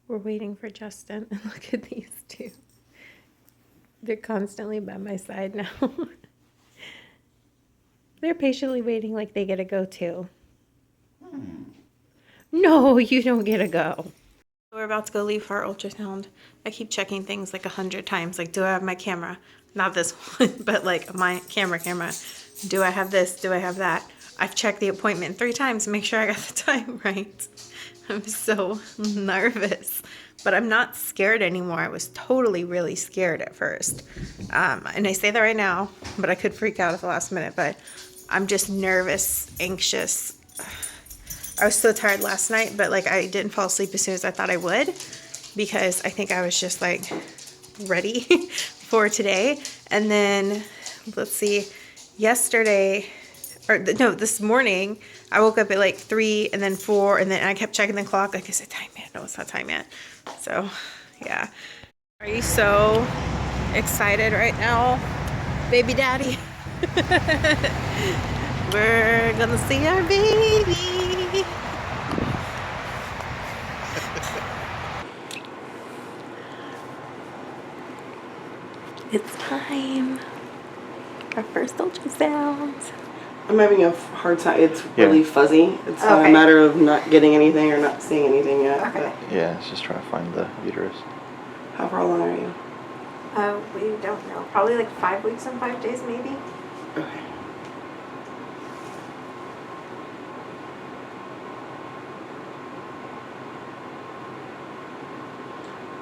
We're waiting for Justin, and look at these two. They're constantly by my side now. They're patiently waiting like they get to go too. No, you don't get to go. We're about to go leave for our ultrasound. I keep checking things like 100 times. Like, do I have my camera? Not this one, but like my camera. Do I have this? Do I have that? I've checked the appointment 3 times to make sure I got the time right. I'm so nervous, but I'm not scared anymore. I was totally really scared at first. And I say that right now, but I could freak out at the last minute, but I'm just nervous, anxious. I was so tired last night, but like I didn't fall asleep as soon as I thought I would because I think I was just like ready for today. And then let's see, this morning, I woke up at like 3 and then 4 and then I kept checking the clock. Like, is it time yet? No, it's not time yet. So yeah. Are you so excited right now, baby daddy? We're gonna see our baby. It's time. Our first ultrasound. I'm having a hard time. It's really fuzzy. It's not a matter of not getting anything or not seeing anything yet. Okay. Yeah, it's just trying to find the uterus. How far along are you? We don't know. Probably like 5 weeks and 5 days, maybe. Okay.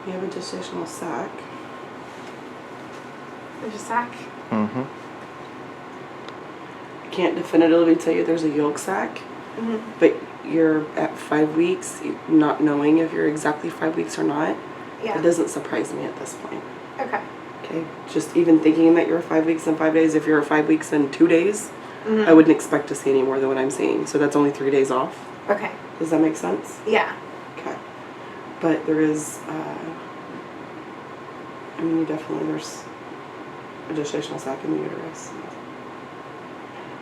We have a gestational sac. There's a sac. Mm-hmm. I can't definitively tell you there's a yolk sac, but you're at 5 weeks, not knowing if you're exactly 5 weeks or not. Yeah. It doesn't surprise me at this point. Okay. Okay, just even thinking that you're 5 weeks and 5 days, if you're 5 weeks and 2 days, I wouldn't expect to see any more than what I'm seeing. So that's only 3 days off. Okay. Does that make sense? Yeah. Okay. But there is, I mean, there's a gestational sac in the uterus.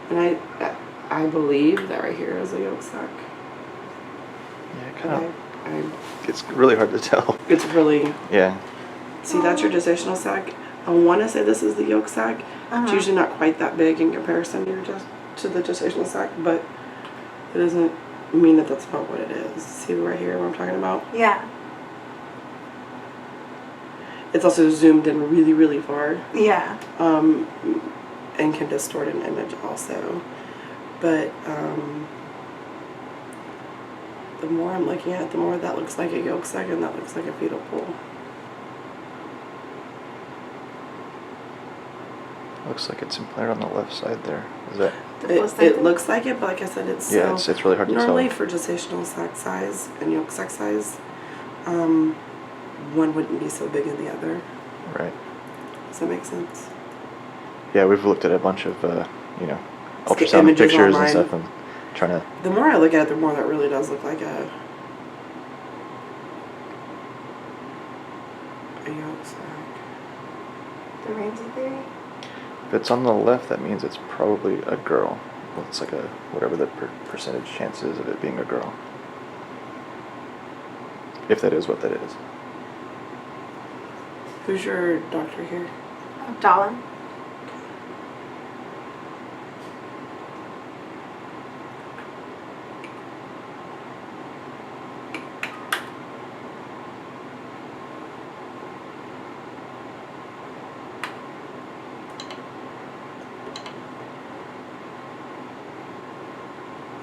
And I believe that right here is a yolk sac. Yeah, kind of. It's really hard to tell. It's really. Yeah. See, that's your gestational sac. I want to say this is the yolk sac. It's usually not quite that big in comparison to the gestational sac, but it doesn't mean that that's about what it is. See right here what I'm talking about? Yeah. It's also zoomed in really, really far. Yeah. And can distort an image also. But the more I'm looking at it, the more that looks like a yolk sac and that looks like a fetal pool. Looks like it's implanted on the left side there. Is that? It looks like it, but like I said, it's it's really hard to tell. Normally for gestational sac size and yolk sac size, one wouldn't be so big as the other. Right. Does that make sense? Yeah, we've looked at a bunch of ultrasound pictures and stuff and trying to. The more I look at it, the more that really does look like a yolk sac. The Ramsey theory? If it's on the left, that means it's probably a girl. Well, it's like whatever the percentage chance is of it being a girl. If that is what that is. Who's your doctor here? Dallin.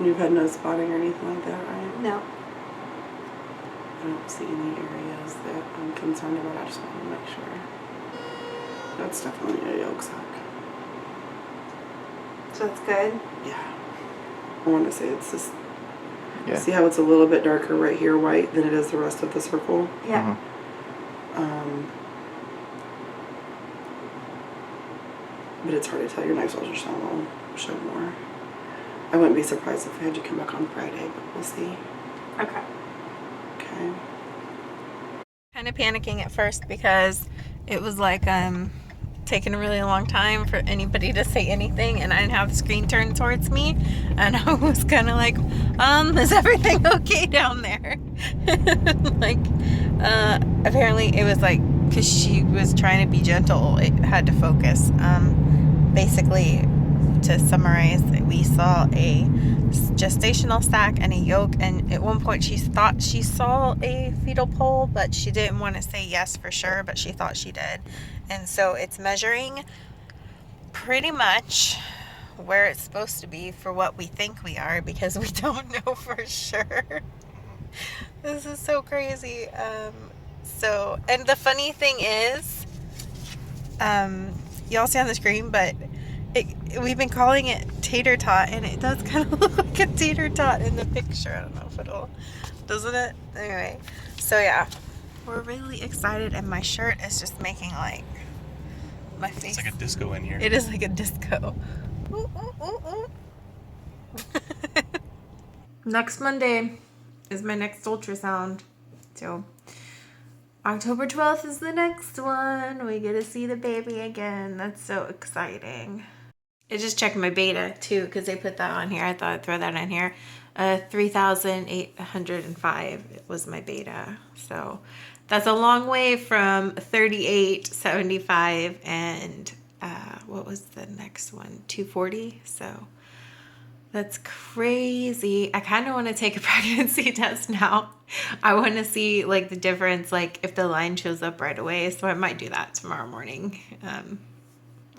You've had no spotting or anything like that, right? No. I don't see any areas that I'm concerned about. I just want to make sure. That's definitely a yolk sac. So it's good? Yeah. I want to say it's just. Yeah. See how it's a little bit darker right here, white, than it is the rest of the circle? Yeah. But it's hard to tell. Your next ultrasound will show more. I wouldn't be surprised if we had you come back on Friday, but we'll see. Okay. Okay. Kind of panicking at first because it was like taking a really long time for anybody to say anything, and I didn't have the screen turned towards me, and I was kind of like, is everything okay down there? Like, Apparently it was like, because she was trying to be gentle, it had to focus. Basically, to summarize, we saw a gestational sac and a yolk, and at one point she thought she saw a fetal pole, but she didn't want to say yes for sure, but she thought she did. And so it's measuring pretty much where it's supposed to be for what we think we are, because we don't know for sure. This is so crazy. And the funny thing is, y'all see on the screen, but we've been calling it tater tot, and it does kind of look like a tater tot in the picture. I don't know if doesn't it? Anyway, so yeah, we're really excited, and my shirt is just making like my face. It's like a disco in here. It is like a disco. Ooh, ooh, ooh, ooh. Next Monday is my next ultrasound. So October 12th is the next one. We get to see the baby again. That's so exciting. I just checked my beta too, because they put that on here. I thought I'd throw that in here. 3,805 was my beta. So that's a long way from 3875 and what was the next one? 240. So that's crazy. I kind of want to take a pregnancy test now. I want to see like the difference, like if the line shows up right away. So I might do that tomorrow morning.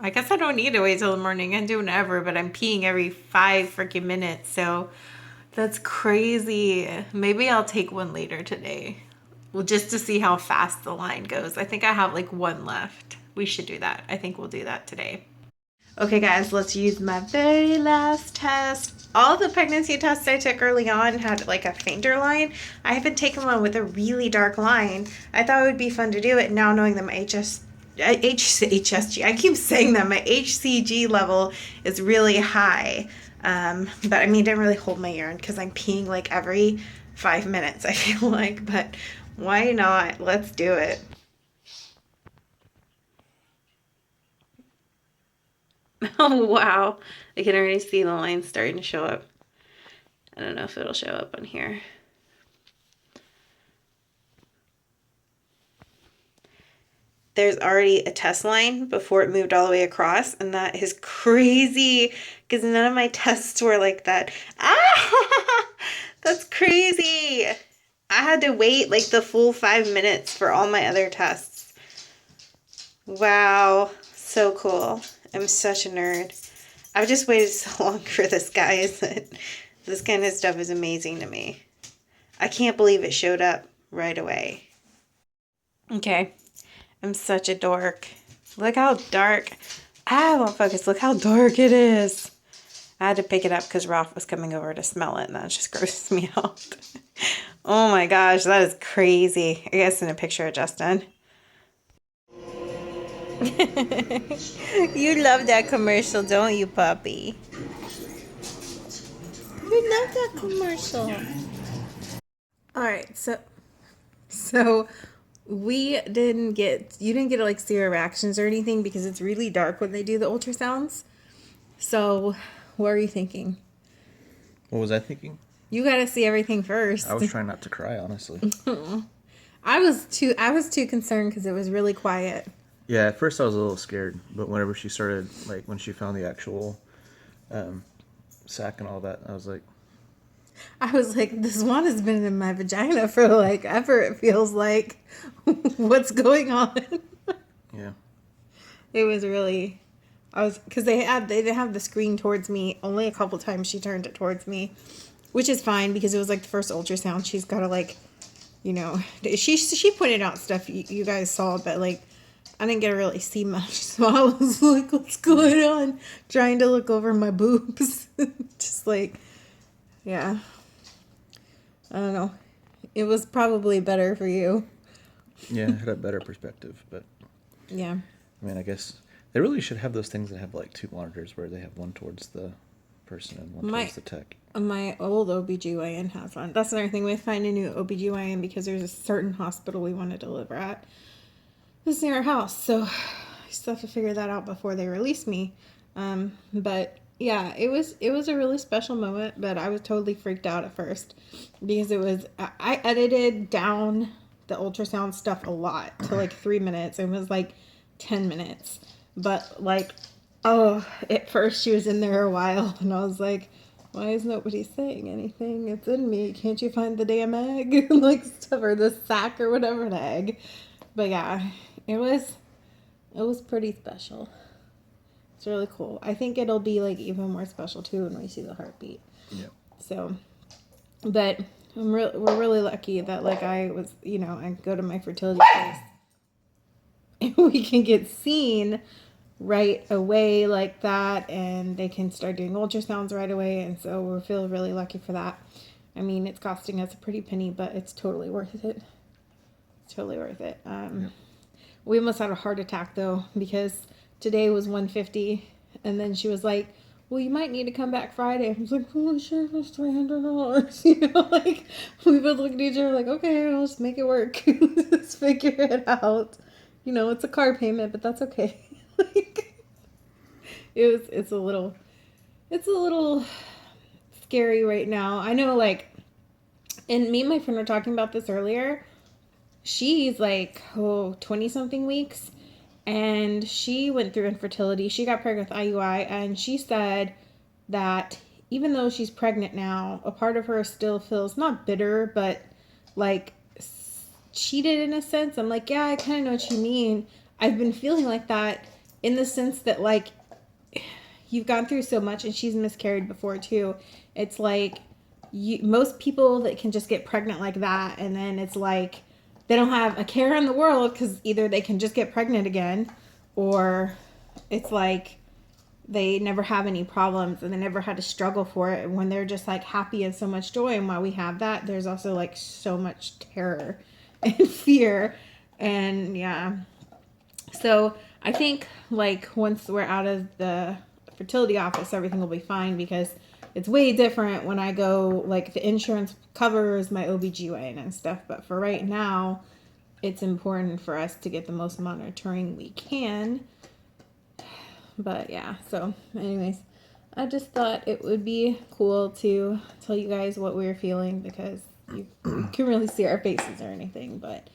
I guess I don't need to wait till the morning. I can do whenever, but I'm peeing every 5 freaking minutes. So that's crazy. Maybe I'll take one later today. Well, just to see how fast the line goes. I think I have like one left. We should do that. I think we'll do that today. Okay guys, let's use my very last test. All the pregnancy tests I took early on had like a fainter line. I haven't taken one with a really dark line. I thought it would be fun to do it now, knowing that my HSG, I keep saying that my HCG level is really high. But I mean, it didn't really hold my urine because I'm peeing like every 5 minutes, I feel like, but why not? Let's do it. Oh, wow. I can already see the lines starting to show up. I don't know if it'll show up on here. There's already a test line before it moved all the way across, and that is crazy because none of my tests were like that. Ah! That's crazy. I had to wait like the full 5 minutes for all my other tests. Wow. So cool. I'm such a nerd. I've just waited so long for this, guys. This kind of stuff is amazing to me. I can't believe it showed up right away. Okay. I'm such a dork. Look how dark. I won't focus. Look how dark it is. I had to pick it up because Ralph was coming over to smell it, and that just grosses me out. Oh my gosh, that is crazy. I guess in a picture of Justin. You love that commercial, don't you, puppy? You love that commercial. All right, so you didn't get to like see our reactions or anything because it's really dark when they do the ultrasounds. So, what are you thinking? What was I thinking? You got to see everything first. I was trying not to cry, honestly. I was too concerned because it was really quiet. Yeah, at first I was a little scared, but whenever she started, like when she found the actual sac and all that, I was like, this one has been in my vagina for like ever, it feels like. What's going on? yeah. It was really, because they didn't have the screen towards me. Only a couple times she turned it towards me, which is fine because it was like the first ultrasound. She's got to like, she pointed out stuff you guys saw, but like, I didn't get to really see much, so I was like, what's going on? Trying to look over my boobs. Just like, yeah. I don't know. It was probably better for you. Yeah, I had a better perspective, but... Yeah. I mean, I guess they really should have those things that have like 2 monitors where they have one towards the person and one towards the tech. My old OBGYN has one. That's another thing. We find a new OBGYN because there's a certain hospital we want to deliver at. It's near our house, so I still have to figure that out before they release me. But yeah, it was a really special moment, but I was totally freaked out at first because I edited down the ultrasound stuff a lot to like 3 minutes. It was like 10 minutes. But like, oh, at first she was in there a while and I was like, why is nobody saying anything? It's in me. Can't you find the damn egg? Like stuff, or the sack or whatever, the egg. But yeah, it was pretty special. It's really cool. I think it'll be like even more special too when we see the heartbeat. Yeah. So, but we're really lucky that like I was, you know, I go to my fertility place and we can get seen right away like that, and they can start doing ultrasounds right away, and so we feel really lucky for that. I mean, it's costing us a pretty penny, but it's totally worth it. It's totally worth it. We almost had a heart attack though, because today was 150, and then she was like, well, you might need to come back Friday. I was like, oh sure, that's $300. You know, like we both looked at each other like, okay, I'll just make it work. Just figure it out. You know, it's a car payment, but that's okay. Like, it's a little scary right now. I know, like, and me and my friend were talking about this earlier. She's like 20 something weeks, and she went through infertility. She got pregnant with IUI, and she said that even though she's pregnant now, a part of her still feels not bitter, but like cheated in a sense. I'm like, yeah, I kind of know what you mean. I've been feeling like that in the sense that like you've gone through so much, and she's miscarried before too. It's like most people that can just get pregnant like that, and then it's like they don't have a care in the world because either they can just get pregnant again, or it's like they never have any problems and they never had to struggle for it, when they're just like happy and so much joy. And while we have that, there's also like so much terror and fear. And yeah, so I think like once we're out of the fertility office, everything will be fine, because it's way different when I go, like the insurance covers my OBGYN and stuff. But for right now, it's important for us to get the most monitoring we can. But yeah, so anyways, I just thought it would be cool to tell you guys what we were feeling, because you can really see our faces or anything, but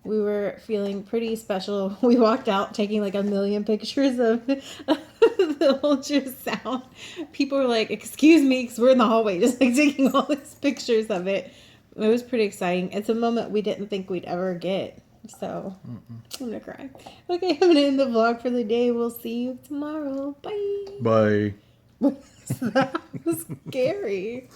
we were feeling pretty special. We walked out taking like 1,000,000 pictures of the ultrasound. People were like, excuse me, because we're in the hallway just like taking all these pictures of it. It was pretty exciting. It's a moment we didn't think we'd ever get. So I'm gonna cry. Okay, I'm gonna end the vlog for the day. We'll see you tomorrow. Bye. Bye. That was scary.